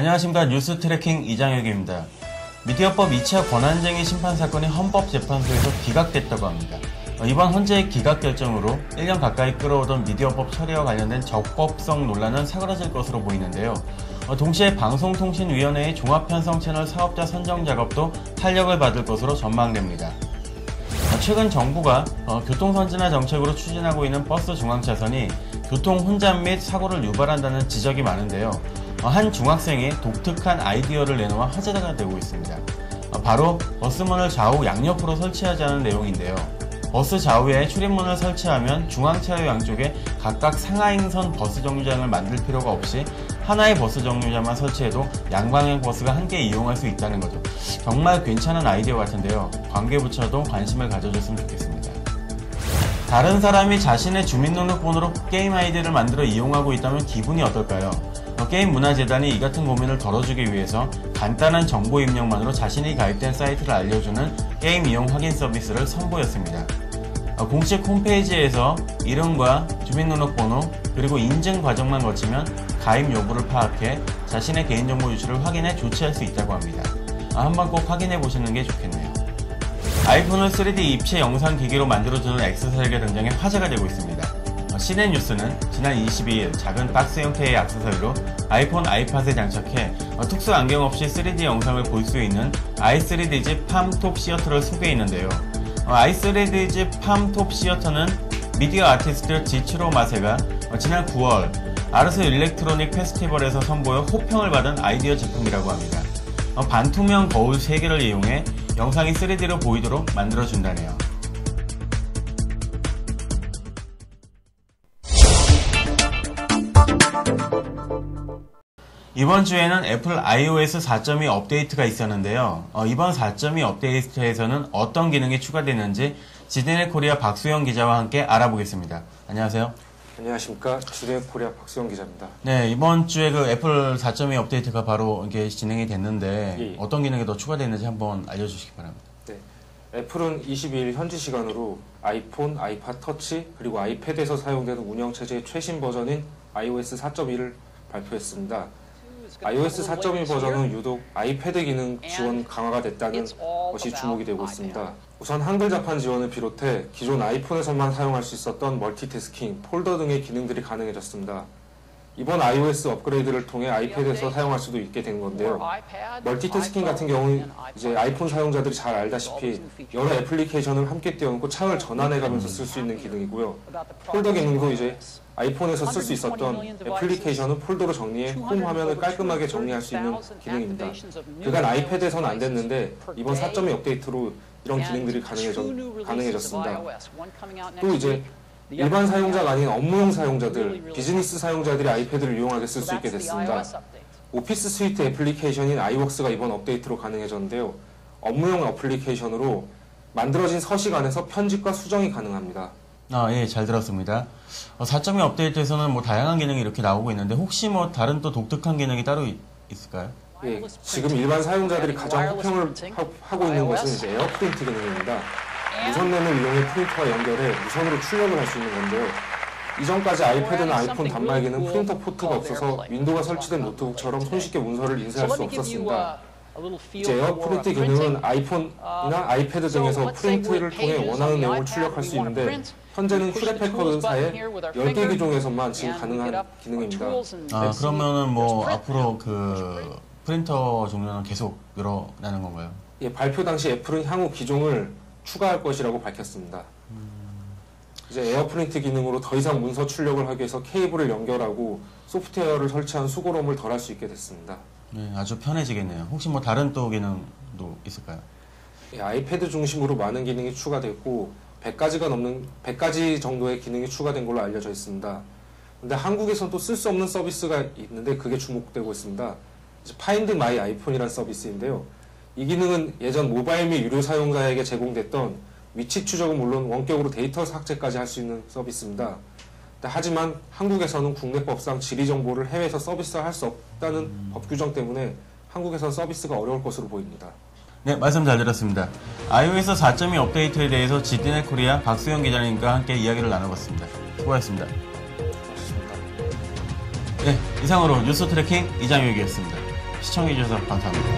안녕하십니까. 뉴스 트래킹 이장혁입니다. 미디어법 2차 권한쟁의 심판 사건이 헌법재판소에서 기각됐다고 합니다. 이번 헌재의 기각 결정으로 1년 가까이 끌어오던 미디어법 처리와 관련된 적법성 논란은 사그라질 것으로 보이는데요. 동시에 방송통신위원회의 종합편성 채널 사업자 선정 작업도 탄력을 받을 것으로 전망됩니다. 최근 정부가 교통선진화 정책으로 추진하고 있는 버스 중앙차선이 교통 혼잡 및 사고를 유발한다는 지적이 많은데요. 한 중학생이 독특한 아이디어를 내놓아 화제가 되고 있습니다. 바로 버스문을 좌우 양옆으로 설치하자는 내용인데요. 버스 좌우에 출입문을 설치하면 중앙차로 양쪽에 각각 상하행선 버스 정류장을 만들 필요가 없이 하나의 버스 정류장만 설치해도 양방향 버스가 함께 이용할 수 있다는 거죠. 정말 괜찮은 아이디어 같은데요. 관계부처도 관심을 가져줬으면 좋겠습니다. 다른 사람이 자신의 주민등록번호로 게임 아이디를 만들어 이용하고 있다면 기분이 어떨까요? 게임문화재단이 이 같은 고민을 덜어주기 위해서 간단한 정보 입력만으로 자신이 가입된 사이트를 알려주는 게임 이용 확인 서비스를 선보였습니다. 공식 홈페이지에서 이름과 주민등록번호 그리고 인증 과정만 거치면 가입 여부를 파악해 자신의 개인정보 유출을 확인해 조치할 수 있다고 합니다. 한번 꼭 확인해 보시는 게 좋겠네요. 아이폰을 3D 입체 영상 기기로 만들어주는 액세서리가 등장해 화제가 되고 있습니다. CNN뉴스는 지난 22일 작은 박스 형태의 액세서리로 아이폰 아이팟에 장착해 특수 안경 없이 3D 영상을 볼 수 있는 i3DZ 팜톱 시어터를 소개했는데요. i3DZ 팜톱 시어터는 미디어 아티스트 지츠로 마세가 지난 9월 아르스 일렉트로닉 페스티벌에서 선보여 호평을 받은 아이디어 제품이라고 합니다. 반투명 거울 3개를 이용해 영상이 3D로 보이도록 만들어준다네요. 이번 주에는 애플 iOS 4.2 업데이트가 있었는데요. 이번 4.2 업데이트에서는 어떤 기능이 추가되는지 지디넷 코리아 박수영 기자와 함께 알아보겠습니다. 안녕하세요. 안녕하십니까. 지디넷 코리아 박수영 기자입니다. 네, 이번 주에 그 애플 4.2 업데이트가 바로 이게 진행이 됐는데 예. 어떤 기능이 더 추가됐는지 한번 알려주시기 바랍니다. 네, 애플은 22일 현지 시간으로 아이폰, 아이팟 터치, 그리고 아이패드에서 사용되는 운영체제의 최신 버전인 iOS 4.2를 발표했습니다. iOS 4.2 버전은 유독 아이패드 기능 지원 강화가 됐다는 것이 주목이 되고 있습니다. 우선 한글 자판 지원을 비롯해 기존 아이폰에서만 사용할 수 있었던 멀티태스킹, 폴더 등의 기능들이 가능해졌습니다. 이번 iOS 업그레이드를 통해 아이패드에서 사용할 수도 있게 된 건데요. 멀티태스킹 같은 경우는 이제 아이폰 사용자들이 잘 알다시피 여러 애플리케이션을 함께 띄워놓고 창을 전환해가면서 쓸 수 있는 기능이고요. 폴더 기능도 이제 아이폰에서 쓸 수 있었던 애플리케이션을 폴더로 정리해 홈 화면을 깔끔하게 정리할 수 있는 기능입니다. 그간 아이패드에서는 안 됐는데 이번 4.2 업데이트로 이런 기능들이 가능해졌습니다. 또 이제 일반 사용자가 아닌 업무용 사용자들, 비즈니스 사용자들이 아이패드를 이용하게 쓸 수 있게 됐습니다. 오피스 스위트 애플리케이션인 iWorks가 이번 업데이트로 가능해졌는데요. 업무용 어플리케이션으로 만들어진 서식 안에서 편집과 수정이 가능합니다. 예, 잘 들었습니다. 4.2 업데이트에서는 뭐 다양한 기능이 이렇게 나오고 있는데 혹시 뭐 다른 또 독특한 기능이 따로 있을까요? 예, 지금 일반 사용자들이 가장 호평을 하고 있는 것은 이제 에어 프린트 기능입니다. 무선랜을 이용해 프린터와 연결해 무선으로 출력을 할 수 있는 건데요. 이전까지 아이패드나 아이폰 단말기는 프린터 포트가 없어서 윈도우가 설치된 노트북처럼 손쉽게 문서를 인쇄할 수 없었습니다. 이제 에어 프린트 기능은 아이폰이나 아이패드 등에서 프린트를 통해 원하는 내용을 출력할 수 있는데 현재는 휴대패커사의 10개 기종에서만 지금 가능한 기능입니다. 그러면은 뭐 앞으로 그 프린터 종류는 계속 늘어나는 건가요? 예, 발표 당시 애플은 향후 기종을 추가할 것이라고 밝혔습니다. 이제 에어 프린트 기능으로 더 이상 문서 출력을 하기 위해서 케이블을 연결하고 소프트웨어를 설치한 수고로움을 덜 할 수 있게 됐습니다. 네, 아주 편해지겠네요. 혹시 뭐 다른 또 기능도 있을까요? 예, 아이패드 중심으로 많은 기능이 추가됐고 100가지 정도의 기능이 추가된 걸로 알려져 있습니다. 근데 한국에서는 또 쓸 수 없는 서비스가 있는데 그게 주목되고 있습니다. 파인드 마이 아이폰이라는 서비스인데요. 이 기능은 예전 모바일 및 유료 사용자에게 제공됐던 위치 추적은 물론 원격으로 데이터 삭제까지 할 수 있는 서비스입니다. 하지만 한국에서는 국내법상 지리정보를 해외에서 서비스할 수 없다는 법 규정 때문에 한국에서는 서비스가 어려울 것으로 보입니다. 네, 말씀 잘 들었습니다. iOS 4.2 업데이트에 대해서 지디넷 코리아 박수영 기자님과 함께 이야기를 나눠봤습니다. 수고하셨습니다. 고맙습니다. 네, 이상으로 뉴스 트래킹 이장혁이었습니다. 시청해주셔서 감사합니다.